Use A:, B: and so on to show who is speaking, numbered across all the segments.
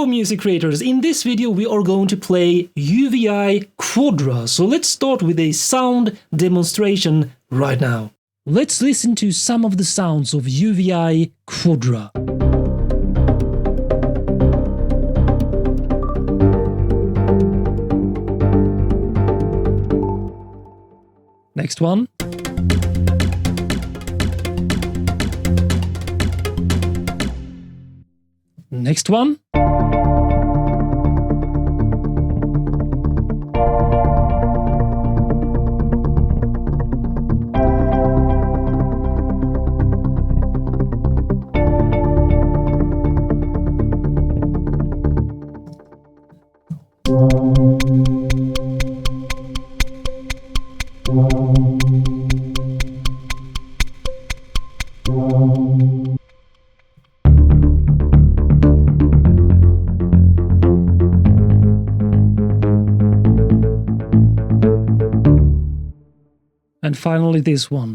A: Hello music creators, in this video we are going to play UVI Quadra, so let's start with a sound demonstration right now. Let's listen to some of the sounds of UVI Quadra. Next one. Next one. And finally this one.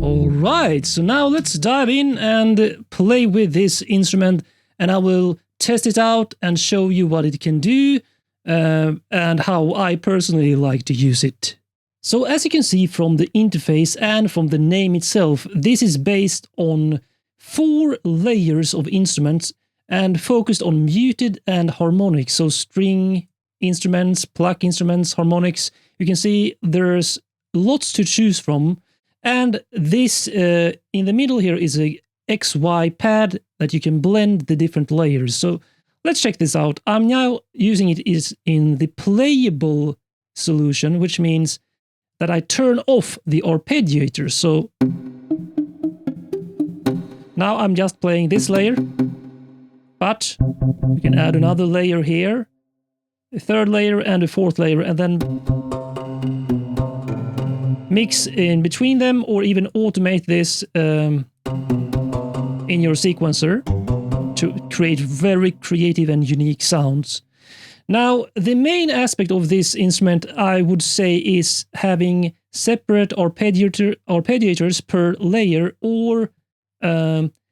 A: Alright, so now let's dive in and play with this instrument, and I will test it out and show you what it can do. And how I personally like to use it. So as you can see from the interface and from the name itself, this is based on 4 layers of instruments and focused on muted and harmonic. So string instruments, pluck instruments, harmonics. You can see there's lots to choose from. And this in the middle here is a XY pad that you can blend the different layers. So let's check this out. I'm now using it is in the playable solution, which means that I turn off the arpeggiator. So now I'm just playing this layer, but we can add another layer here, a 3rd layer and a 4th layer, and then mix in between them, or even automate this in your sequencer to create very creative and unique sounds. Now, the main aspect of this instrument, I would say, is having separate arpeggiators per layer, or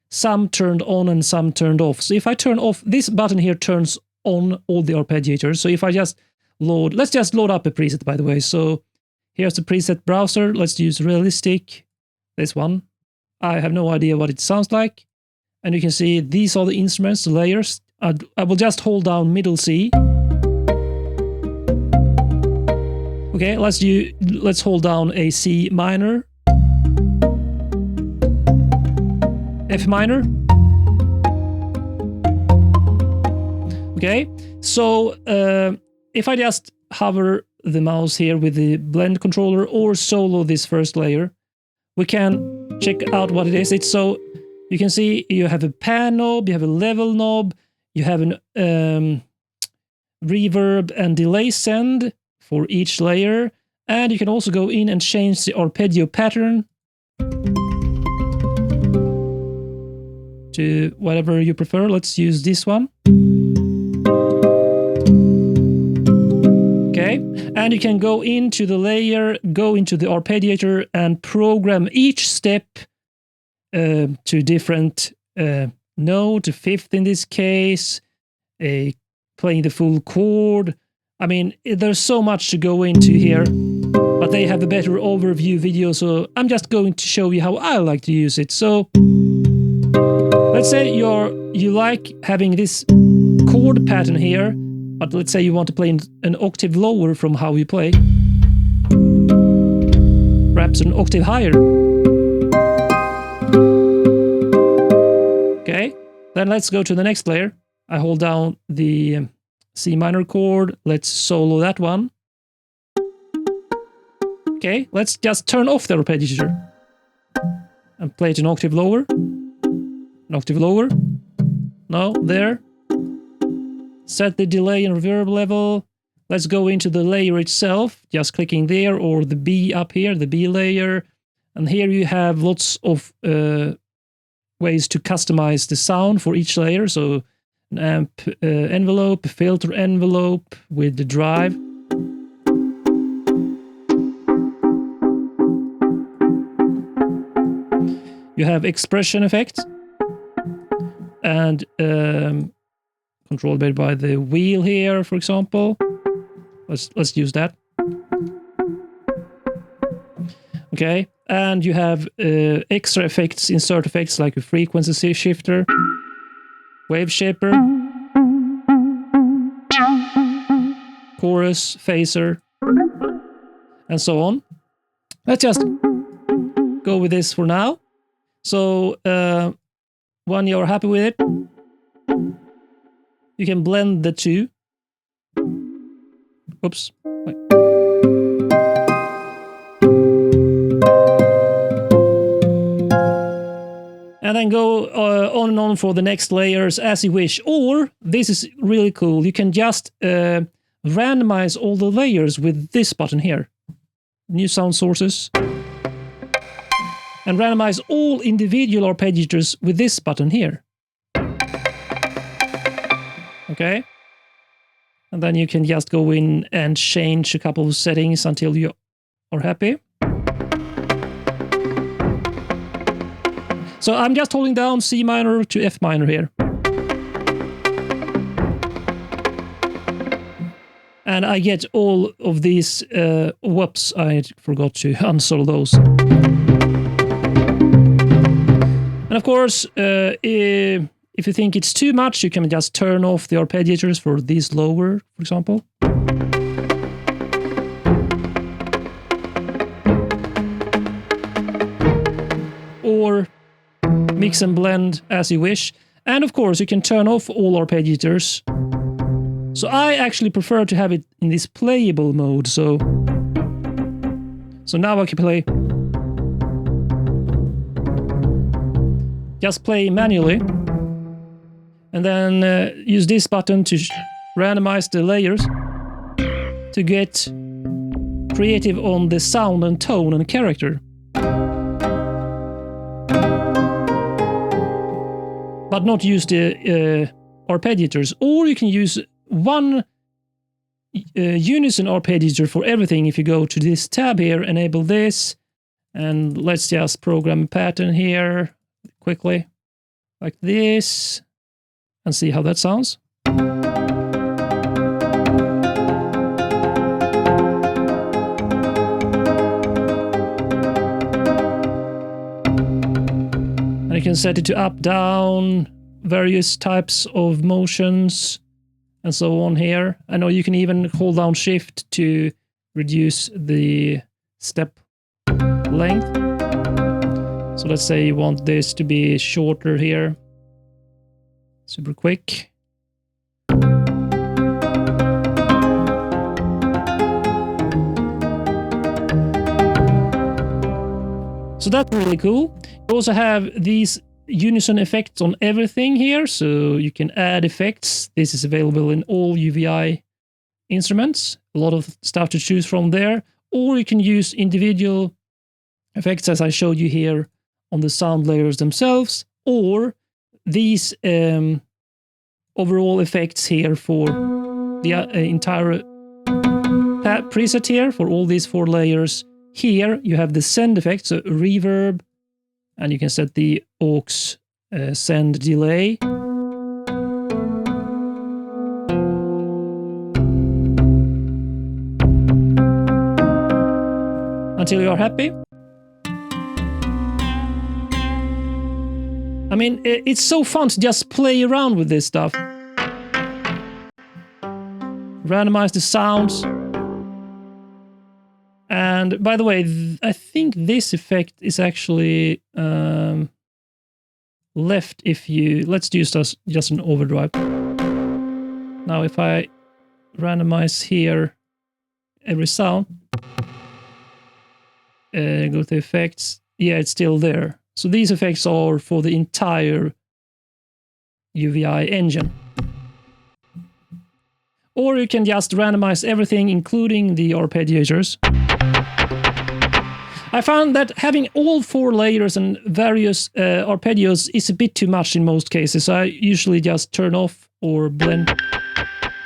A: some turned on and some turned off. So if I turn off, this button here turns on all the arpeggiators. So if I just load, let's just load up a preset, by the way. So here's the preset browser. Let's use realistic, this one. I have no idea what it sounds like. And you can see these are the instruments, the layers. I will just hold down middle C. Okay, let's hold down a C minor, F minor. Okay, so if I just hover the mouse here with the blend controller or solo this first layer, we can check out what it is. It's so you can see you have a pan knob, you have a level knob, you have an reverb and delay send for each layer, and you can also go in and change the arpeggio pattern to whatever you prefer. Let's use this one. Okay, and you can go into the layer, go into the arpeggiator, and program each step to different note, to 5th in this case, playing the full chord. I mean, there's so much to go into here, but they have a better overview video, so I'm just going to show you how I like to use it. So let's say you like having this chord pattern here, but let's say you want to play an octave lower from how you play, perhaps an octave higher. Okay, then let's go to the next layer. I hold down the C minor chord, let's solo that one. Okay, let's just turn off the arpeggiator and play it an octave lower. An octave lower. No, there. Set the delay and reverb level. Let's go into the layer itself, just clicking there, or the B up here, the B layer. And here you have lots of ways to customize the sound for each layer. So an amp envelope, a filter envelope with the drive. You have expression effects and controlled by the wheel here, for example. Let's use that. Okay, and you have extra effects, insert effects like a frequency shifter, wave shaper, chorus, phaser, and so on. Let's just go with this for now. So when you're happy with it, you can blend the two. Oops. Wait. And then go on and on for the next layers as you wish. Or, this is really cool, you can just randomize all the layers with this button here. New sound sources. And randomize all individual arpeggiators with this button here. Okay? And then you can just go in and change a couple of settings until you are happy. So I'm just holding down C minor to F minor here. And I get all of these, whoops, I forgot to uninstall those. And of course, if you think it's too much, you can just turn off the arpeggiators for these lower, for example. Or mix and blend as you wish. And of course, you can turn off all arpeggiators. So I actually prefer to have it in this playable mode. So now I can play. Just play manually. And then use this button to randomize the layers to get creative on the sound and tone and character. But not use the arpeggiators. Or you can use one unison arpeggiator for everything. If you go to this tab here, enable this, and let's just program a pattern here quickly, like this, and see how that sounds. And you can set it to up, down, various types of motions, and so on here. I know you can even hold down shift to reduce the step length. So let's say you want this to be shorter here. Super quick. So that's really cool. You also have these unison effects on everything here, so you can add effects. This is available in all UVI instruments. A lot of stuff to choose from there. Or you can use individual effects as I showed you here on the sound layers themselves, or these overall effects here for the entire preset here for all these 4 layers. Here you have the send effect, so reverb, and you can set the aux send delay. Until you are happy. I mean, it's so fun to just play around with this stuff. Randomize the sounds. And by the way, I think this effect is actually left if you... Let's do just an overdrive. Now if I randomize here every sound, go to effects, yeah, it's still there. So these effects are for the entire UVI engine. Or you can just randomize everything, including the arpeggiators. I found that having all 4 layers and various arpeggios is a bit too much in most cases. So I usually just turn off or blend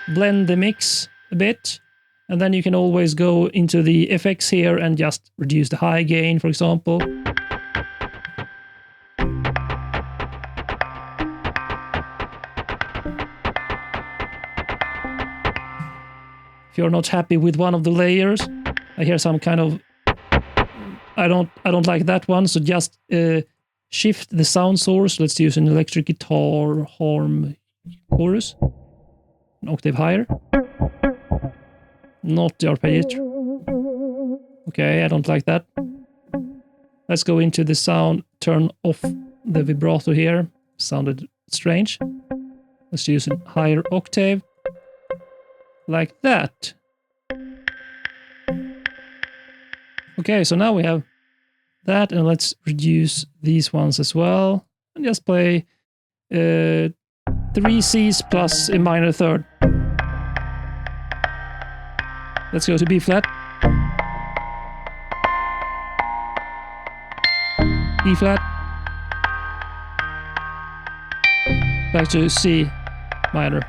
A: the mix a bit. And then you can always go into the effects here and just reduce the high gain, for example. If you're not happy with one of the layers, I hear some kind of... I don't like that one, so just shift the sound source. Let's use an electric guitar harm chorus. An octave higher. Not the arpeggiator. Okay, I don't like that. Let's go into the sound, turn off the vibrato here. Sounded strange. Let's use a higher octave. Like that. Okay, so now we have that, and let's reduce these ones as well. And just play 3 Cs plus a minor third. Let's go to B flat. E flat. Back to C minor.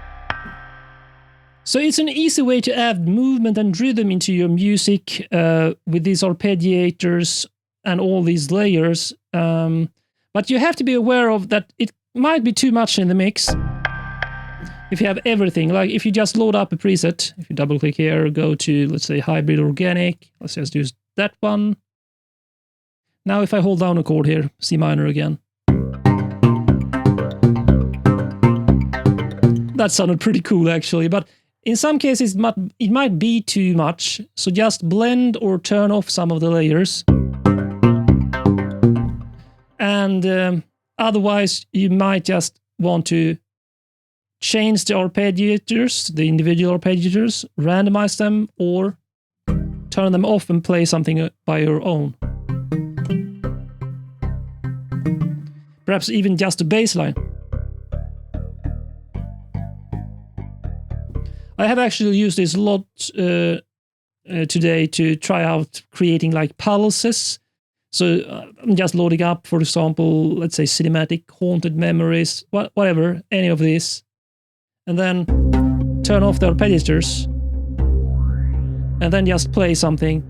A: So it's an easy way to add movement and rhythm into your music with these arpeggiators and all these layers. But you have to be aware of that it might be too much in the mix. If you have everything, like if you just load up a preset, if you double click here, go to, let's say, hybrid organic. Let's just use that one. Now if I hold down a chord here, C minor again. That sounded pretty cool actually, but in some cases it might be too much, so just blend or turn off some of the layers. And otherwise you might just want to change the arpeggiators, the individual arpeggiators, randomize them, or turn them off and play something by your own. Perhaps even just a bass line. I have actually used this a lot today to try out creating like pulses. So I'm just loading up, for example, let's say cinematic, haunted memories, whatever, any of these. And then turn off the arpeggiators. And then just play something.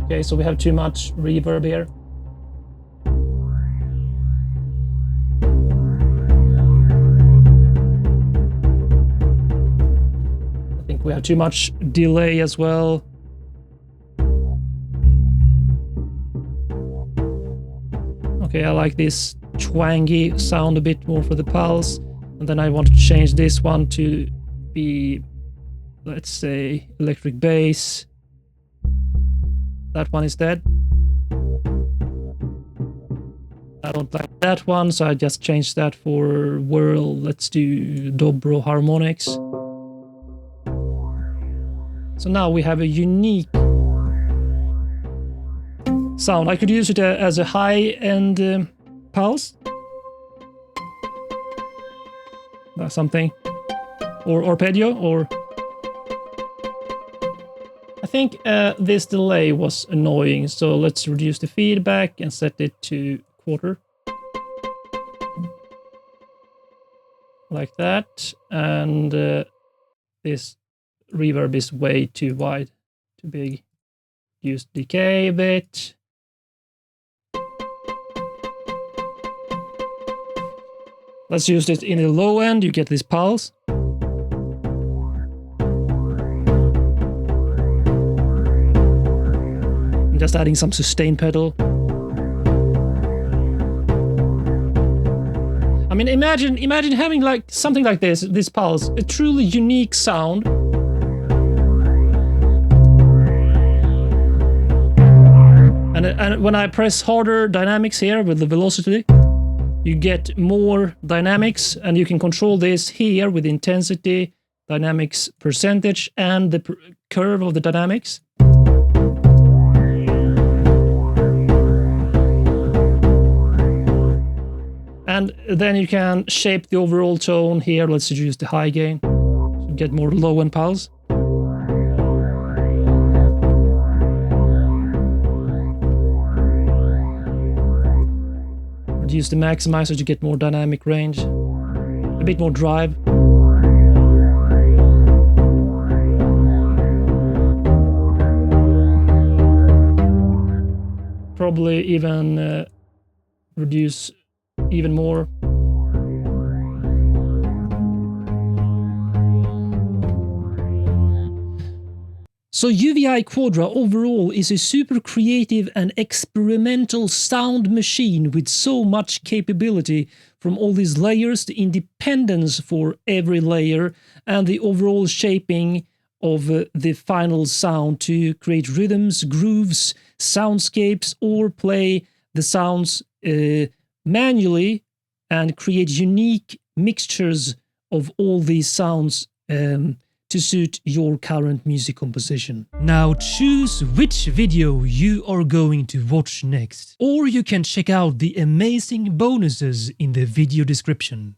A: Okay, so we have too much reverb here. We have too much delay as well. Okay, I like this twangy sound a bit more for the pulse. And then I want to change this one to be, let's say, electric bass. That one is dead. I don't like that one, so I just changed that for whirl. Let's do dobro harmonics. So now we have a unique sound. I could use it as a high-end pulse. That's something. Or arpeggio, or... I think this delay was annoying, so let's reduce the feedback and set it to quarter. Like that. And this reverb is way too wide, too big. Use decay a bit. Let's use it in the low end, you get this pulse. I'm just adding some sustain pedal. I mean, imagine having like something like this pulse, a truly unique sound. And when I press harder dynamics here with the velocity, you get more dynamics, and you can control this here with intensity, dynamics percentage, and the curve of the dynamics. And then you can shape the overall tone here. Let's use the high gain to get more low end pulse. use the maximizer to get more dynamic range, a bit more drive. Probably even reduce even more. So UVI Quadra overall is a super creative and experimental sound machine with so much capability from all these layers, the independence for every layer, and the overall shaping of the final sound to create rhythms, grooves, soundscapes, or play the sounds manually and create unique mixtures of all these sounds to suit your current music composition. Now choose which video you are going to watch next, or you can check out the amazing bonuses in the video description.